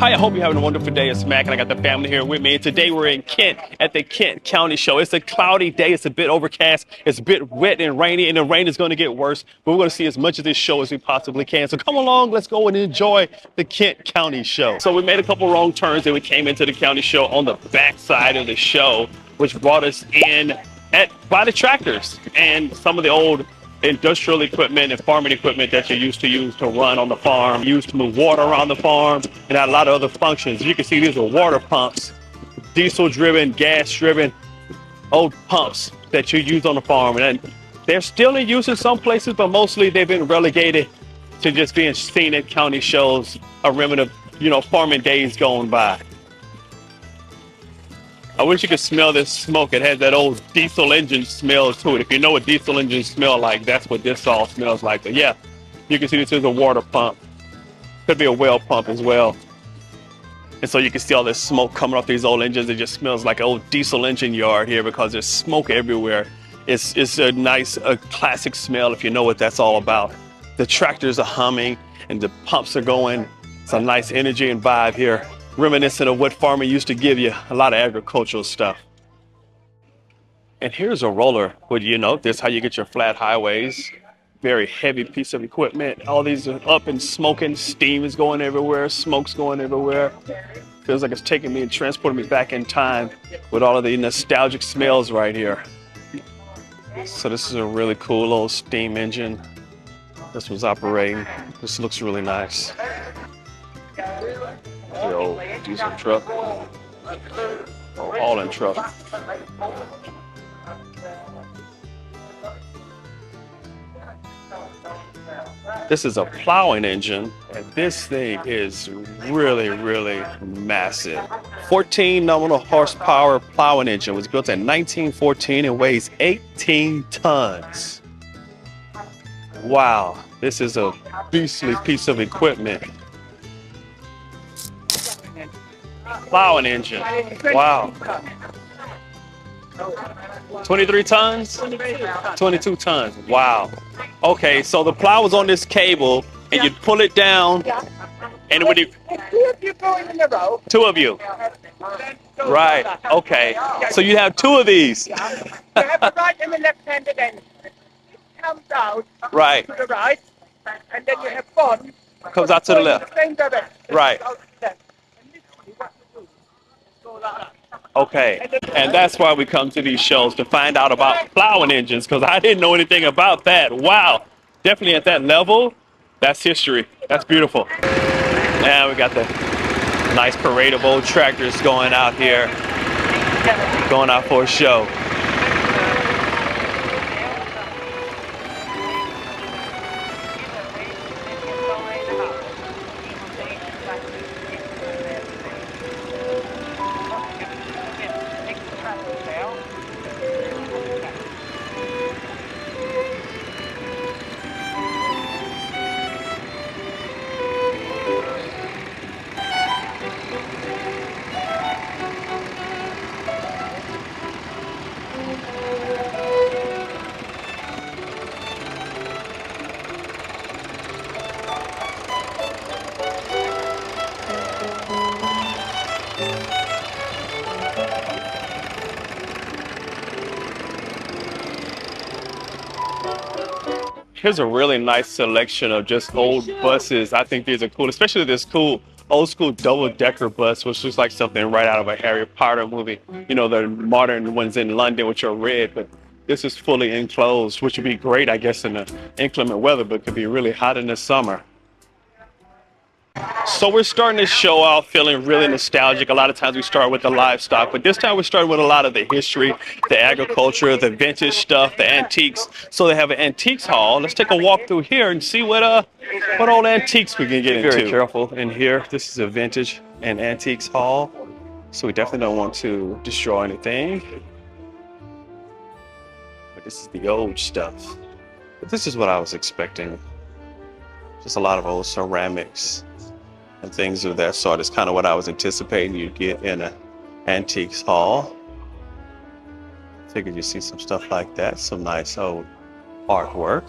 Hi, I hope you're having a wonderful day. It's Mac, and I got the family here with me. And today we're in Kent at the Kent County Show. It's a cloudy day. It's a bit overcast. It's a bit wet and rainy, and the rain is going to get worse. But we're going to see as much of this show as we possibly can. So come along. Let's go and enjoy the Kent County Show. So we made a couple wrong turns, and we came into the county show on the back side of the show, which brought us in by the tractors and some of the old industrial equipment and farming equipment that you used to use to run on the farm, used to move water around the farm, and had a lot of other functions. You can see these are water pumps, diesel-driven, gas-driven, old pumps that you use on the farm. And they're still in use in some places, but mostly they've been relegated to just being seen at county shows, a remnant of, farming days gone by. I wish you could smell this smoke. It has that old diesel engine smell to it. If you know what diesel engines smell like, that's what this all smells like. But yeah, you can see this is a water pump. Could be a well pump as well. And so you can see all this smoke coming off these old engines. It just smells like an old diesel engine yard here because there's smoke everywhere. It's a nice, classic smell if you know what that's all about. The tractors are humming and the pumps are going. It's a nice energy and vibe here, reminiscent of what farming used to give you, a lot of agricultural stuff. And here's a roller. Well, this is how you get your flat highways. Very heavy piece of equipment. All these are up and smoking. Steam is going everywhere. Smoke's going everywhere. Feels like it's taking me and transporting me back in time with all of the nostalgic smells right here. So this is a really cool old steam engine. This was operating. This looks really nice. The old diesel truck, or all-in truck. This is a plowing engine, and this thing is really, really massive. 14 nominal horsepower plowing engine, was built in 1914 and weighs 18 tons. Wow, this is a beastly piece of equipment. Plowing engine. Wow. 23 tons? 22 tons. Wow. Okay, so the plow was on this cable, and you'd pull it down, and when you... Two of you going in the row. Two of you. Right. Okay. So you have two of these. You have the right and the left-handed end. It comes out Right. to the right, and then you have one. Comes out to the left. Same direction. Right. Okay, and that's why we come to these shows, to find out about plowing engines, because I didn't know anything about that. Wow, definitely at that level, that's history. That's beautiful. Now we got the nice parade of old tractors going out here, going out for a show. Here's a really nice selection of just old buses. I think these are cool, especially this cool old school double-decker bus, which looks like something right out of a Harry Potter movie. The modern ones in London, which are red, but this is fully enclosed, which would be great, I guess, in the inclement weather, but could be really hot in the summer. So we're starting this show out feeling really nostalgic. A lot of times we start with the livestock, but this time we're starting with a lot of the history, the agriculture, the vintage stuff, the antiques. So they have an antiques hall. Let's take a walk through here and see what old antiques we can get into. Very careful in here. This is a vintage and antiques hall, so we definitely don't want to destroy anything. But this is the old stuff. But this is what I was expecting. Just a lot of old ceramics and things of that sort. Is kind of what I was anticipating you'd get in an antiques hall. Figured you'd see some stuff like that, some nice old artwork.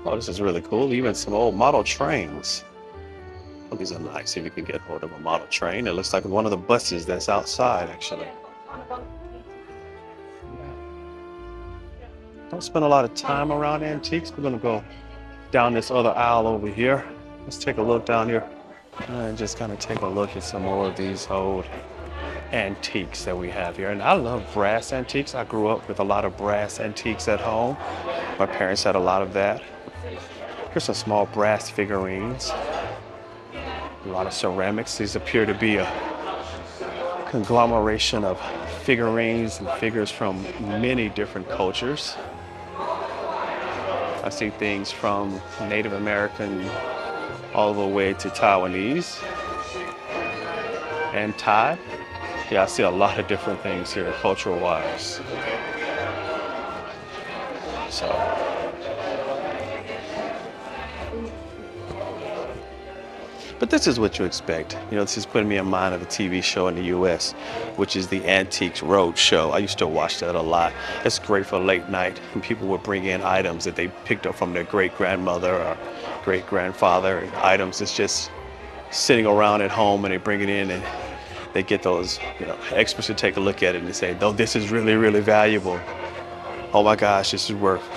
Oh, this is really cool. Even some old model trains. Oh, these are nice. See if you can get hold of a model train. It looks like one of the buses that's outside, actually. Don't spend a lot of time around antiques. We're gonna go down this other aisle over here. Let's take a look down here and just kind of take a look at some more of these old antiques that we have here. And I love brass antiques. I grew up with a lot of brass antiques at home. My parents had a lot of that. Here's some small brass figurines. A lot of ceramics. These appear to be a conglomeration of figurines and figures from many different cultures. I see things from Native American all the way to Taiwanese and Thai. Yeah, I see a lot of different things here, cultural wise. So, but this is what you expect. You know, this is putting me in mind of a TV show in the US, which is the Antiques Roadshow. I used to watch that a lot. It's great for late night, and people would bring in items that they picked up from their great-grandmother or great-grandfather, and items that's just sitting around at home, and they bring it in and they get those, you know, experts to take a look at it and they say, "No, this is really, really valuable. Oh my gosh, this is worth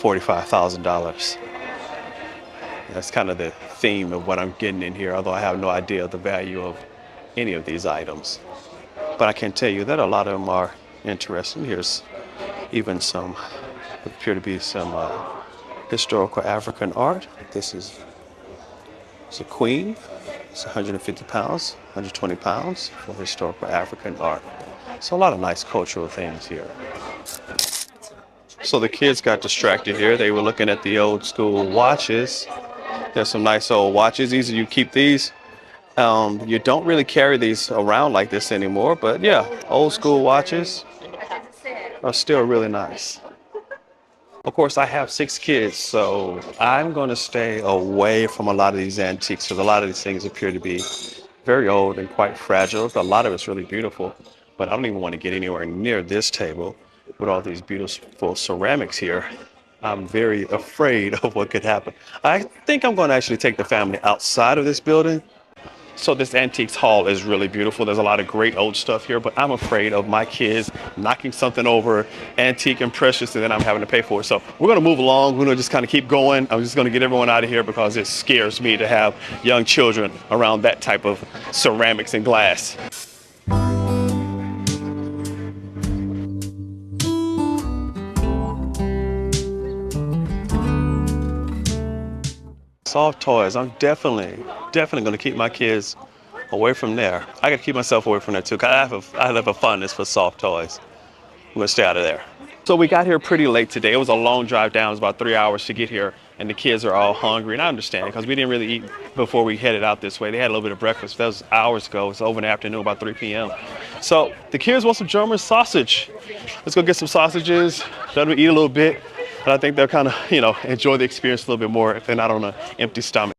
$45,000. That's kind of the theme of what I'm getting in here, although I have no idea of the value of any of these items. But I can tell you that a lot of them are interesting. Here's even some, appear to be some historical African art. This is a queen. It's 150 pounds, 120 pounds for historical African art. So a lot of nice cultural things here. So the kids got distracted here. They were looking at the old school watches. There's some nice old watches. These, you keep these. You don't really carry these around like this anymore, but yeah, old school watches are still really nice. Of course, I have 6 kids, so I'm going to stay away from a lot of these antiques because a lot of these things appear to be very old and quite fragile. A lot of it's really beautiful, but I don't even want to get anywhere near this table with all these beautiful ceramics here. I'm very afraid of what could happen. I think I'm going to actually take the family outside of this building. So this antiques hall is really beautiful. There's a lot of great old stuff here, but I'm afraid of my kids knocking something over, antique and precious, and then I'm having to pay for it. So we're going to move along. We're going to just kind of keep going. I'm just going to get everyone out of here because it scares me to have young children around that type of ceramics and glass. Soft toys. I'm definitely going to keep my kids away from there. I got to keep myself away from there too, because I have a fondness for soft toys. I'm going to stay out of there. So we got here pretty late today. It was a long drive down. It was about 3 hours to get here, and the kids are all hungry, and I understand because we didn't really eat before we headed out this way. They had a little bit of breakfast. That was hours ago. It's over in the afternoon, about 3 p.m. So the kids want some German sausage. Let's go get some sausages. Let them eat a little bit. And I think they'll kind of, you know, enjoy the experience a little bit more if they're not on an empty stomach.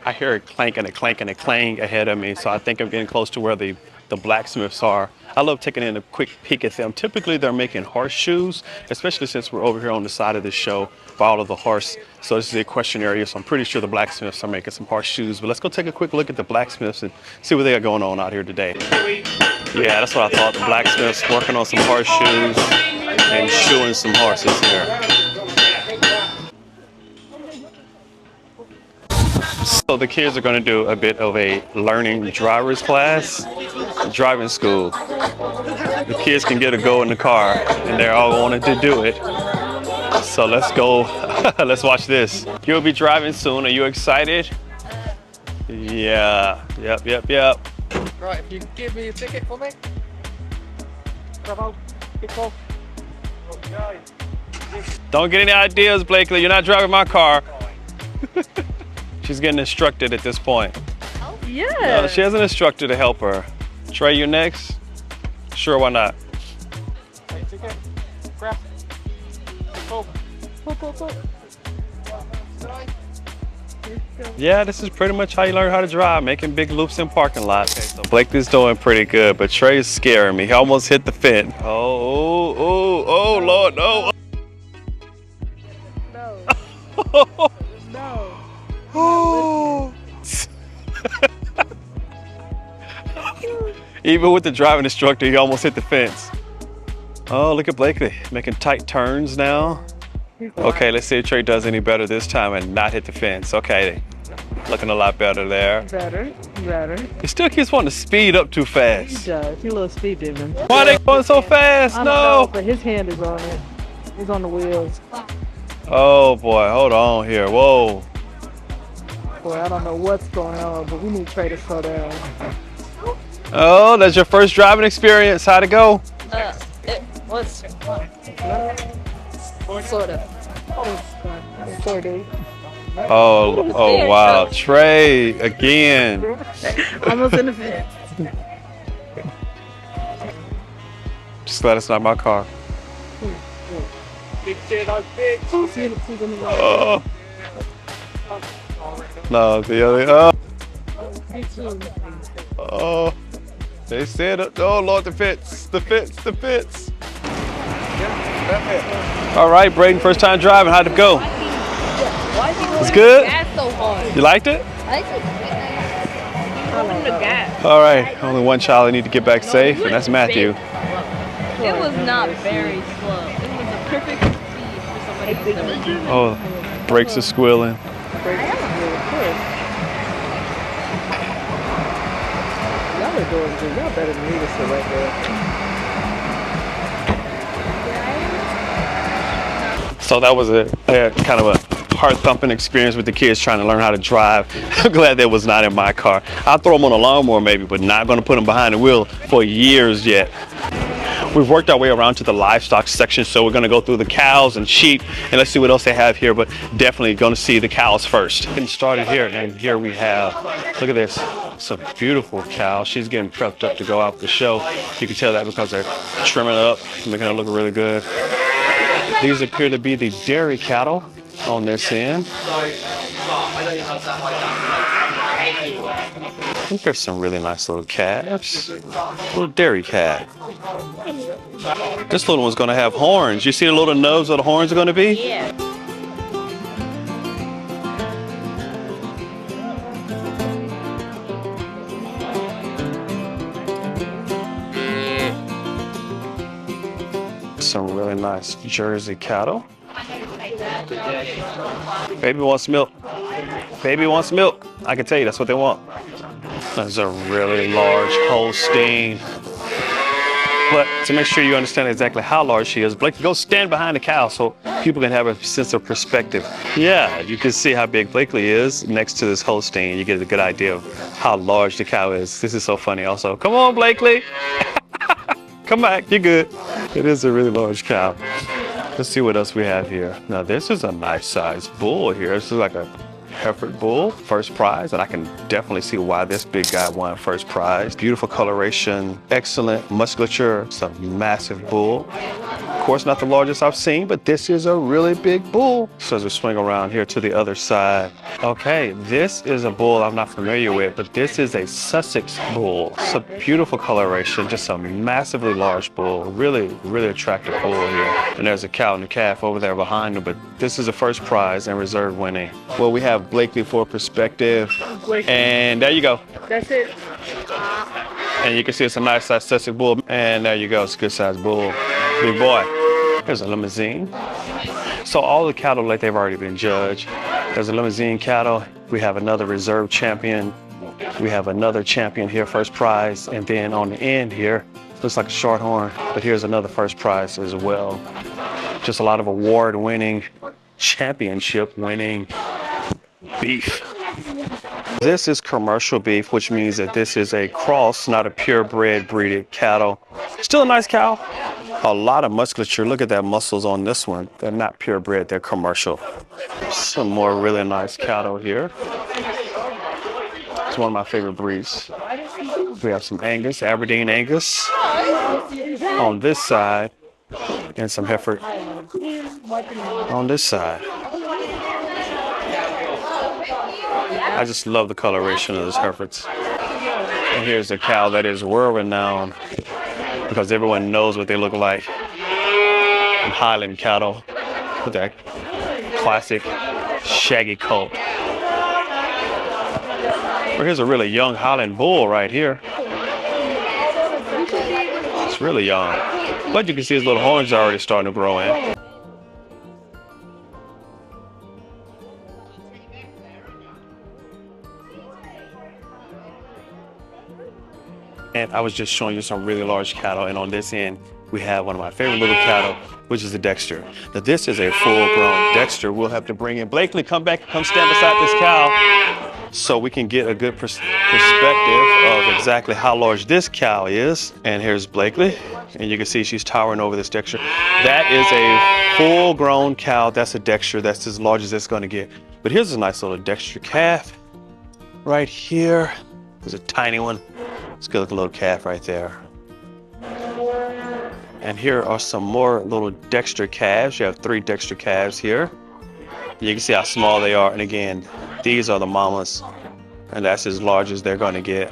I hear a clank and a clank and a clang ahead of me, so I think I'm getting close to where the blacksmiths are. I love taking in a quick peek at them. Typically they're making horseshoes, especially since we're over here on the side of the show for all of the horse. So this is the equestrian area, so I'm pretty sure the blacksmiths are making some horseshoes. But let's go take a quick look at the blacksmiths and see what they got going on out here today. Yeah, that's what I thought. The blacksmiths working on some horseshoes and shoeing some horses here. So the kids are going to do a bit of a learning driver's class, driving school. The kids can get a go in the car, and they're all wanting to do it. So let's go. Let's watch this. You'll be driving soon. Are you excited? Yeah. Yep. Right, if you can give me a ticket for me. Bravo. Kick off. Okay. Don't get any ideas, Blakely. You're not driving my car. She's getting instructed at this point. Oh, yeah. No, she has an instructor to help her. Trey, you next? Sure, why not? Hey, ticket. Grab. Pull. Yeah, this is pretty much how you learn how to drive, making big loops in parking lots. Okay, so Blakely's doing pretty good, but Trey's scaring me. He almost hit the fence. Oh, Lord, no. No. Even with the driving instructor, he almost hit the fence. Oh, look at Blakely making tight turns now. Okay, let's see if Trey does any better this time and not hit the fence. Okay, looking a lot better there. Better. He still keeps wanting to speed up too He fast. does. He a little speed demon. Why are they going so fast? I don't know, No. but his hand is on it. He's on the wheels. Oh boy, hold on here. Whoa. Boy, I don't know what's going on, but we need Trey to slow down. Oh, that's your first driving experience. How'd it go? It was sort of. Sort of. Oh wow. Trey again. Almost in the fence. Just glad it's not my car. Oh. No, the other. Oh. They said, oh Lord, the fence. All right, Braden, first time driving. How'd it go? It's good? So hard. You liked it? I the gas. All right, only one child I need to get back safe, and that's Matthew. It was not very slow. It was a perfect speed for somebody. Oh, brakes are squealing. Y'all are doing good. Y'all better than me to sit right there. So that was a kind of a heart-thumping experience with the kids trying to learn how to drive. I'm glad that was not in my car. I'll throw them on a lawnmower maybe, but not going to put them behind the wheel for years yet. We've worked our way around to the livestock section, so we're going to go through the cows and sheep, and let's see what else they have here, but definitely going to see the cows first. Getting started here, and here we have, look at this, some beautiful cow. She's getting prepped up to go out the show. You can tell that because they're trimming it up, making it look really good. These appear to be the dairy cattle on this end. I think there's some really nice little calves. Little dairy cat. This little one's gonna have horns. You see the little nubs where the horns are gonna be? Yeah. Some really nice Jersey cattle. Baby wants milk. Baby wants milk. I can tell you that's what they want. There's a really large Holstein. But to make sure you understand exactly how large she is, Blakely, go stand behind the cow so people can have a sense of perspective. Yeah, you can see how big Blakely is next to this Holstein. You get a good idea of how large the cow is. This is so funny also. Come on, Blakely. Come back, you're good. It is a really large cow. Let's see what else we have here. Now this is a nice sized bull here. This is like a Hereford bull, first prize, and I can definitely see why this big guy won first prize. Beautiful coloration, excellent musculature. It's a massive bull. Of course, not the largest I've seen, but this is a really big bull. So as we swing around here to the other side. Okay, this is a bull I'm not familiar with, but this is a Sussex bull. It's a beautiful coloration, just a massively large bull. Really, really attractive bull here. And there's a cow and a calf over there behind them, but this is a first prize and reserve winning. Well, we have Blakely for perspective, and there you go. That's it. And you can see it's a nice size Sussex bull, and there you go, it's a good size bull. Big boy. Here's a limousine. So all the cattle, like they've already been judged. There's a limousine cattle. We have another reserve champion. We have another champion here, first prize. And then on the end here, looks like a shorthorn, but here's another first prize as well. Just a lot of award-winning, championship-winning beef. This is commercial beef, which means that this is a cross, not a purebred breeded cattle. Still a nice cow. A lot of musculature. Look at that muscles on this one. They're not purebred, they're commercial. Some more really nice cattle here. It's one of my favorite breeds. We have some Angus, Aberdeen Angus on this side, and some Hereford on this side. I just love the coloration of this Herefords. And here's a cow that is world renowned because everyone knows what they look like. And Highland cattle with that classic shaggy coat. Well, here's a really young Highland bull right here. It's really young. But you can see his little horns are already starting to grow in. And I was just showing you some really large cattle, and on this end we have one of my favorite little cattle, which is the Dexter. Now this is a full-grown Dexter. We'll have to bring in Blakely. Come back, come stand beside this cow so we can get a good perspective of exactly how large this cow is. And here's Blakely, and you can see she's towering over this Dexter. That is a full-grown cow. That's a Dexter. That's as large as it's going to get. But here's a nice little Dexter calf right here. There's a tiny one. It's a good looking little calf right there. And here are some more little Dexter calves. You have 3 Dexter calves here. You can see how small they are. And again, these are the mamas. And that's as large as they're going to get.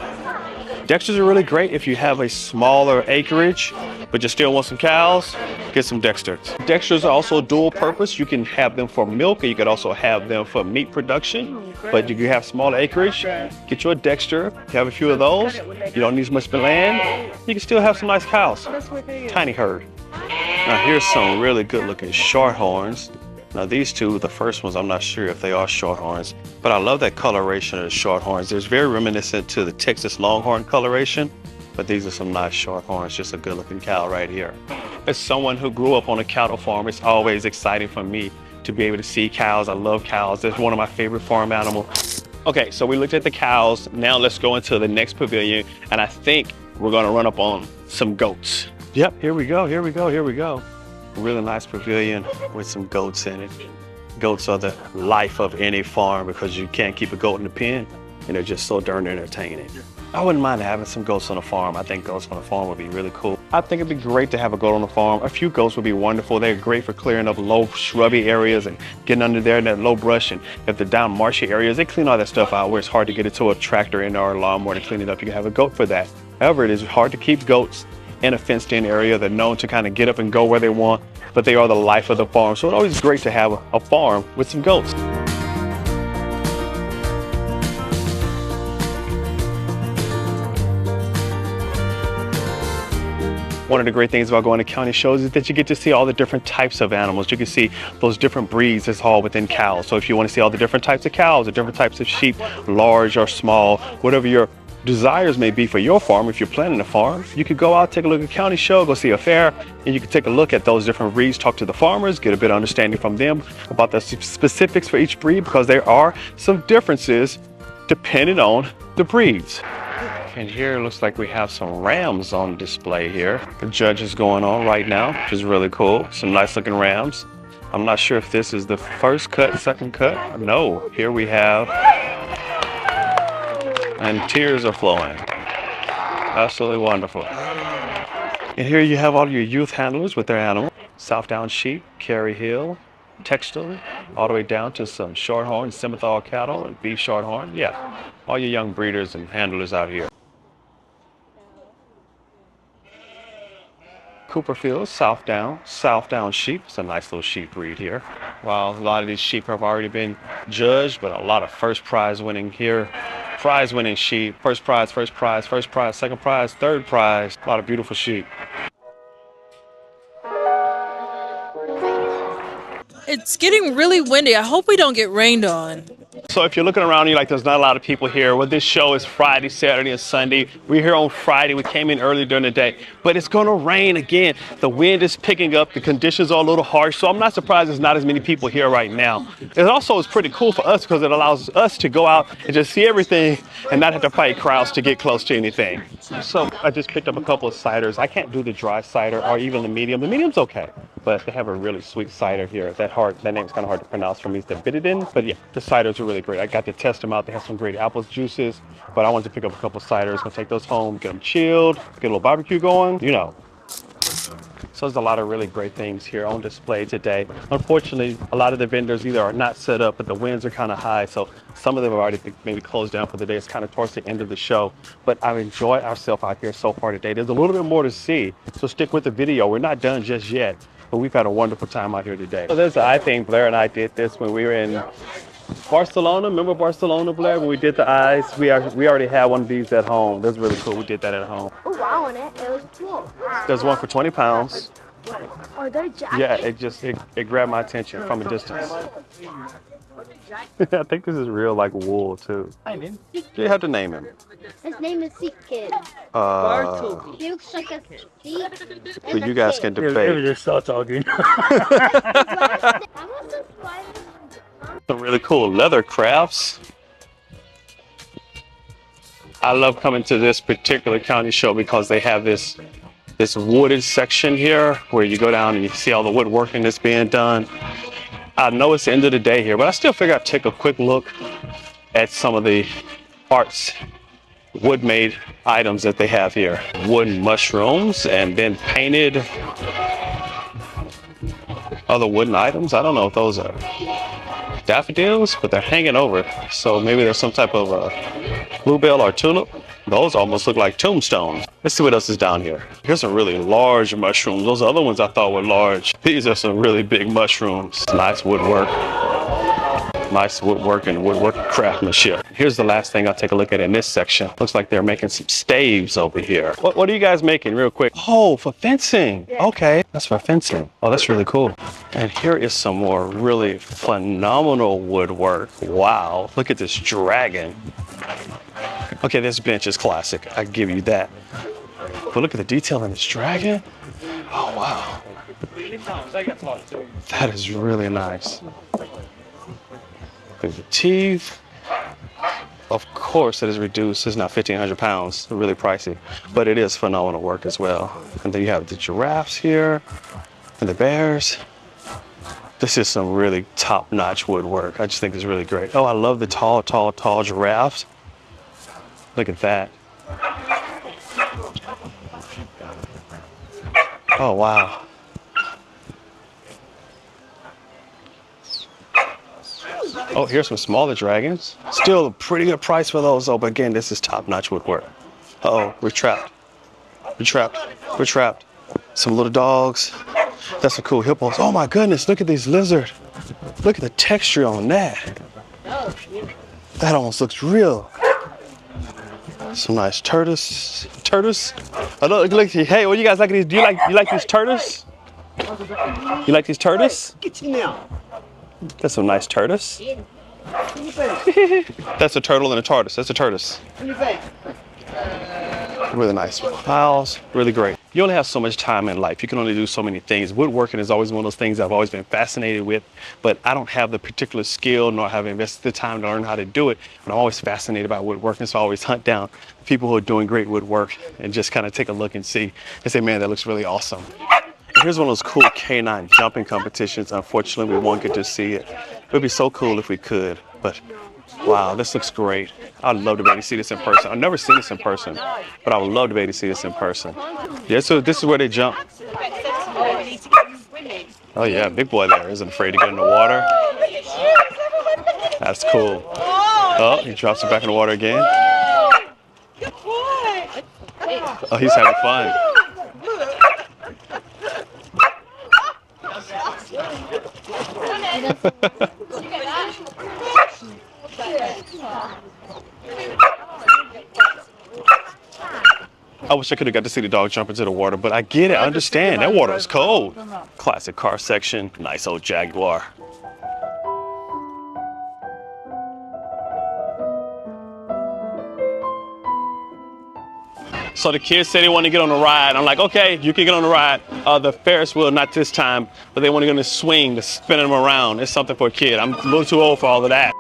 Dexters are really great if you have a smaller acreage, but you still want some cows, get some Dexters. Dexters are also dual purpose. You can have them for milk, or you could also have them for meat production. But you can have smaller acreage, get you a Dexter, you have a few of those. You don't need as much land. You can still have some nice cows. Tiny herd. Now here's some really good looking shorthorns. Now these two, the first ones, I'm not sure if they are shorthorns, but I love that coloration of the shorthorns. It's very reminiscent to the Texas Longhorn coloration, but these are some nice shorthorns. Just a good looking cow right here. As someone who grew up on a cattle farm, it's always exciting for me to be able to see cows. I love cows. It's one of my favorite farm animals. Okay, so we looked at the cows. Now let's go into the next pavilion, and I think we're gonna run up on some goats. Yep, here we go, here we go, here we go. Really nice pavilion with some goats in it. Goats are the life of any farm because you can't keep a goat in the pen, and they're just so darn entertaining. I wouldn't mind having some goats on a farm. I think goats on a farm would be really cool. I think it'd be great to have a goat on the farm. A few goats would be wonderful. They're great for clearing up low shrubby areas and getting under there in that low brush. And if they're down marshy areas, they clean all that stuff out where it's hard to get it to a tractor and or a lawnmower to clean it up. You can have a goat for that. However, it is hard to keep goats in a fenced-in area. They're known to kind of get up and go where they want, but they are the life of the farm. So it's always great to have a farm with some goats. One of the great things about going to county shows is that you get to see all the different types of animals. You can see those different breeds that's all within cows. So if you want to see all the different types of cows, the different types of sheep, large or small, whatever your desires may be for your farm, if you're planning a farm, you could go out, take a look at a county show, go see a fair, and you can take a look at those different breeds, talk to the farmers, get a bit of understanding from them about the specifics for each breed, because there are some differences depending on the breeds. And here it looks like we have some rams on display here. The judge is going on right now, which is really cool. Some nice looking rams. I'm not sure if this is the first cut, second cut. No, here we have, and tears are flowing. Absolutely wonderful. And here you have all your youth handlers with their animals. Southdown sheep, Kerry Hill, textile, all the way down to some shorthorn, Simmenthal cattle, and beef shorthorn. Yeah, all your young breeders and handlers out here. Cooperfield, Southdown sheep. It's a nice little sheep breed here. While a lot of these sheep have already been judged, but a lot of first prize winning here. Prize winning sheep, first prize, second prize, third prize. A lot of beautiful sheep. It's getting really windy. I hope we don't get rained on. So if you're looking around, you're like, there's not a lot of people here. Well, this show is Friday, Saturday, and Sunday. We're here on Friday. We came in early during the day, but it's going to rain again. The wind is picking up. The conditions are a little harsh, so I'm not surprised there's not as many people here right now. It also is pretty cool for us because it allows us to go out and just see everything and not have to fight crowds to get close to anything. So I just picked up a couple of ciders. I can't do the dry cider or even the medium. The medium's okay, but they have a really sweet cider here. That name's kind of hard to pronounce for me. It's the Bitidin, but yeah, the ciders are really great. I got to test them out. They have some great apple juices, but I wanted to pick up a couple of ciders. Gonna take those home, get them chilled, get a little barbecue going, you know. So there's a lot of really great things here on display today. Unfortunately, a lot of the vendors either are not set up, but the winds are kind of high. So some of them have already maybe closed down for the day. It's kind of towards the end of the show. But I've enjoyed ourselves out here so far today. There's a little bit more to see. So stick with the video. We're not done just yet, but we've had a wonderful time out here today. So there's the eye thing. Blair and I did this when we were in Barcelona. Remember Barcelona, Blair, when we did the eyes? We already had one of these at home. That's really cool. We did that at home. Oh wow, and it was cool. There's one for 20 pounds. Are there jackets? Yeah, it grabbed my attention from a distance. I think this is real like wool too. You have to name him. His name is Seek Kid. He looks like a seek. But you guys can debate. Maybe just start talking. Some really cool leather crafts. I love coming to this particular county show because they have this wooded section here where you go down and you see all the woodworking that's being done. I know it's the end of the day here, but I still figure I'd take a quick look at some of the arts, wood-made items that they have here. Wooden mushrooms and then painted other wooden items. I don't know if those are daffodils, but they're hanging over. So maybe there's some type of bluebell or tulip. Those almost look like tombstones. Let's see what else is down here. Here's some really large mushrooms. Those other ones I thought were large. These are some really big mushrooms. Nice woodwork. Nice woodwork and woodwork craftsmanship. Here's the last thing I'll take a look at in this section. Looks like they're making some staves over here. What are you guys making real quick? Oh, for fencing. Okay, that's for fencing. Oh, that's really cool. And here is some more really phenomenal woodwork. Wow, look at this dragon. Okay, this bench is classic. I give you that. But look at the detail in this dragon. Oh, wow. That is really nice. Look at the teeth. Of course, it is reduced. It's now 1,500 pounds. Really pricey. But it is phenomenal work as well. And then you have the giraffes here and the bears. This is some really top-notch woodwork. I just think it's really great. Oh, I love the tall giraffes. Look at that. Oh, wow. Oh, here's some smaller dragons. Still a pretty good price for those, though. But again, this is top-notch woodwork. Uh-oh, we're trapped. We're trapped. We're trapped. Some little dogs. That's some cool hippos. Oh, my goodness. Look at these lizards. Look at the texture on that. That almost looks real. Some nice turtles. Oh, look, hey, what do you guys like these? Do you like these turtles? You like these turtles? That's some nice turtles. That's a turtle and a tortoise. That's a tortoise. Really nice piles. Really great. You only have so much time in life. You can only do so many things. Woodworking is always one of those things I've always been fascinated with, but I don't have the particular skill nor have invested the time to learn how to do it. But I'm always fascinated by woodworking, so I always hunt down people who are doing great woodwork and just kind of take a look and see and say, man, that looks really awesome. And here's one of those cool canine jumping competitions. Unfortunately, we won't get to see it. It would be so cool if we could, but wow, this looks great. I'd love to be able to see this in person. I've never seen this in person, but I would love to be able to see this in person. Yeah, so this is where they jump. Oh yeah, big boy there isn't afraid to get in the water. That's cool. Oh, he drops it back in the water again. Oh, he's having fun. I wish I could have got to see the dog jump into the water, but I get it, I understand. That water is cold. Classic car section, nice old Jaguar. So the kids say they want to get on the ride. I'm like, okay, you can get on the ride. The Ferris wheel, not this time, but they want to get on the swing, to spinning them around. It's something for a kid. I'm a little too old for all of that.